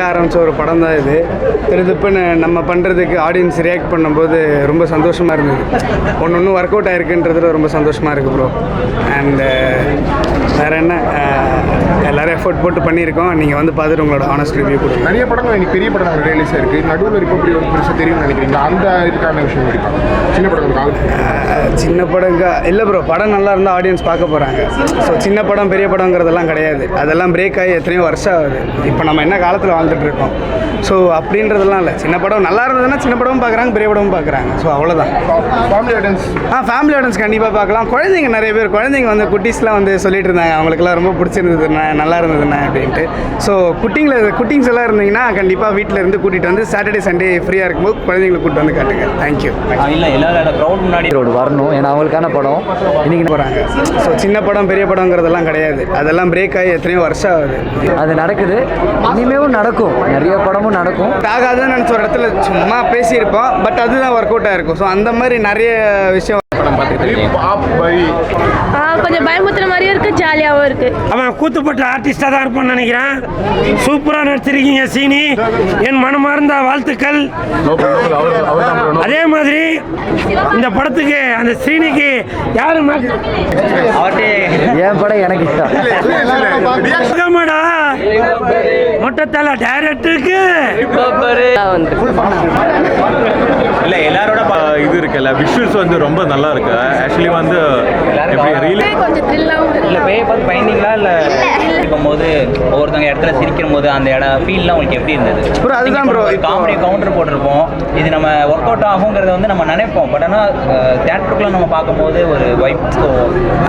ஆரம்பித்த ஒரு படம் தான் இது. திருதுப்புன்னு நம்ம பண்ணுறதுக்கு ஆடியன்ஸ் ரியாக்ட் பண்ணும்போது ரொம்ப சந்தோஷமாக இருந்தது. ஒன்று ஒர்க் அவுட் ஆகிருக்குன்றதுல ரொம்ப சந்தோஷமாக இருக்குது ப்ரோ. அண்டு வேறு என்ன, எல்லோரும் எஃபோர்ட் போட்டு பண்ணியிருக்கோம். நீங்கள் வந்து பார்த்துட்டு உங்களோட ஆனஸ்ட் ரிவ்யூ கொடுங்க. நிறைய படங்கள் எனக்கு பெரிய படங்கள் ரிலீஸ் ஆயிருக்கு. நடுவில் இப்போ இப்படி ஒரு பெருசாக தெரியும்னு நினைக்கிறீங்களா? அந்த இதுக்கான விஷயம் இருக்கா? சின்ன படங்கள் சின்ன படங்க இல்லை ப்ரோ. படம் நல்லா இருந்தால் ஆடியன்ஸ் பார்க்க போகிறாங்க. ஸோ சின்ன படம் பெரிய படங்கிறதெல்லாம் கிடையாது. அதெல்லாம் பிரேக் ஆகி எத்தனையோ வருஷம் ஆகுது. இப்போ நம்ம என்ன காலத்தில் வாழ்ந்துட்டு இருக்கோம். ஸோ அப்படின்றதெல்லாம் இல்லை. சின்ன படம் நல்லா இருந்ததுன்னா சின்ன படமும் பார்க்குறாங்க, பெரிய படமும் பார்க்குறாங்க. ஸோ அவ்வளோதான். ஃபேமிலி ஆடியன்ஸ் ஃபேமிலி ஆடியன்ஸ் கண்டிப்பாக பார்க்கலாம். குழந்தைங்க நிறைய பேர் குழந்தைங்க வந்து குட்டீஸ்லாம் வந்து சொல்லிட்டு இருந்தாங்க அவங்களுக்குலாம் ரொம்ப பிடிச்சிருந்ததுண்ணா, நல்லா இருந்ததுண்ணா அப்படின்ட்டு. ஸோ குட்டிங்ஸ் எல்லாம் இருந்தீங்கன்னா கண்டிப்பாக வீட்டில் இருந்து கூட்டிகிட்டு வந்து சாட்டர்டே சண்டே ஃப்ரீயாக இருக்கும்போது குழந்தைங்களை கூப்பிட்டு வந்து காட்டுங்க. தேங்க்யூ. இல்லை எல்லாரும் க்ரௌட் முன்னாடி ரோடு வரணும். ஏன்னா அவங்களுக்கான படம் இன்றைக்கி போகிறாங்க. ஸோ சின்ன படம் பெரிய படங்கிறதெல்லாம் கிடையாது. அதெல்லாம் பிரேக் ஆகி எத்தனையோ வருஷம் ஆகுது. அது நடக்குது, இனிமேவும் நடக்கும். நிறைய படமும் நடக்கும். ஆகாதுன்னு நினச்ச ஒரு இடத்துல சும்மா பேசியிருப்போம். பட் அதுதான் ஒர்க் அவுட் ஆகிருக்கும். ஸோ அந்த மாதிரி நிறைய விஷயம் படம் கொஞ்சம் பயமுத்துற மாதிரியும் இருக்கு, ஜாலியாகவும் இருக்கு. அவன் கூத்துப்பட்ட ஆர்டிஸ்டாக தான் இருப்பான்னு நினைக்கிறேன். சூப்பராக நடிச்சிருக்கீங்க சீனி, என் மனமார்ந்த வாழ்த்துக்கள். அதே மாதிரி இந்த படத்துக்கு அந்த சீனிக்கு யாரு என் படம் எனக்கு மொட்டத்தல டைரக்டருக்கு இல்லை எல்லாரோட இது இருக்குல்ல, விஷுவல்ஸ் வந்து ரொம்ப நல்லா இருக்கு. ஆக்சுவலி வந்து கொஞ்சம் த்ரில்லாகவும் இல்லை பேயை பார்த்து பயந்தீங்களா? இல்லை இருக்கும்போது ஒவ்வொருத்தவங்க இடத்துல சிரிக்கும் போது அந்த இடம் ஃபீல்லாம் உங்களுக்கு எப்படி இருந்தது? ப்ரோ அதுதான் ப்ரோ. காமெடி கவுண்டர் போட்டிருப்போம். இது நம்ம ஒர்க் அவுட் ஆகுங்கிறத வந்து நம்ம நினைப்போம். பட் ஆனால் தேட்டருக்குள்ள நம்ம பார்க்கும்போது ஒரு வைப்.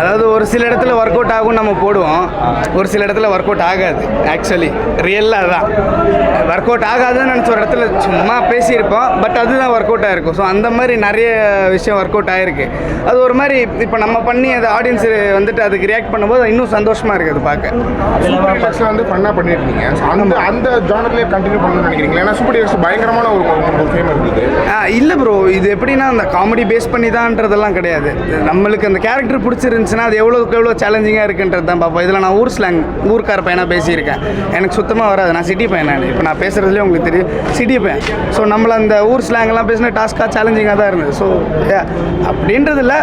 அதாவது ஒரு சில இடத்துல ஒர்க் அவுட் ஆகும் நம்ம போடுவோம், ஒரு சில இடத்துல ஒர்க் அவுட் ஆகாது. ஆக்சுவலி ரியலாக தான் ஒர்க் அவுட் ஆகாதுன்னு நினச்ச ஒரு இடத்துல சும்மா பேசியிருப்போம். பட் அதுதான் ஒர்க் அவுட் ஆகிருக்கும். ஸோ அந்த மாதிரி நிறைய விஷயம் ஒர்க் அவுட் ஆகிருக்கு. அது ஒரு மாதிரி இப்போ நம்ம பண்ணி அதை ஆடியன்ஸ் வந்துட்டு அதுக்கு ரியாக்ட் பண்ணும்போது இன்னும் சந்தோஷமாக இருக்குது அது பார்க்க. ஃபர்ஸ்ட்ல வந்து ஃபன்னா பண்ணிருக்கீங்க. அந்த ஜானர்லேயே கண்டினியூ பண்ணணும்னு நினைக்கிறீங்களா? ஏன்னா சூப்பர் ஹீரோஸ் பயங்கரமான ஒரு ஃபேம் இருக்குது. இல்லை ப்ரோ, இது எப்படின்னா அந்த காமெடி பேஸ் பண்ணி தான்றதெல்லாம் கிடையாது. நம்மளுக்கு அந்த கேரக்டர் பிடிச்சிருந்துச்சுன்னா அது எவ்வளோ சேலஞ்சிங்காக இருக்குன்றது தான் பார்ப்போம். இதில் நான் ஊர் ஸ்லாங் ஊர்க்கார பையனாக பேசியிருக்கேன். எனக்கு சுத்தமாக வராது. நான் சிட்டி பையன். நான் இப்போ நான் பேசுகிறதுலேயே உங்களுக்கு தெரியும் சிட்டி பையன். ஸோ நம்மளை அந்த ஊர் ஸ்லாங்லாம் பேசினா டாஸ்க்காக சேலஞ்சிங்காக தான் இருந்தது. ஸோ அப்படின்றது இல்லை,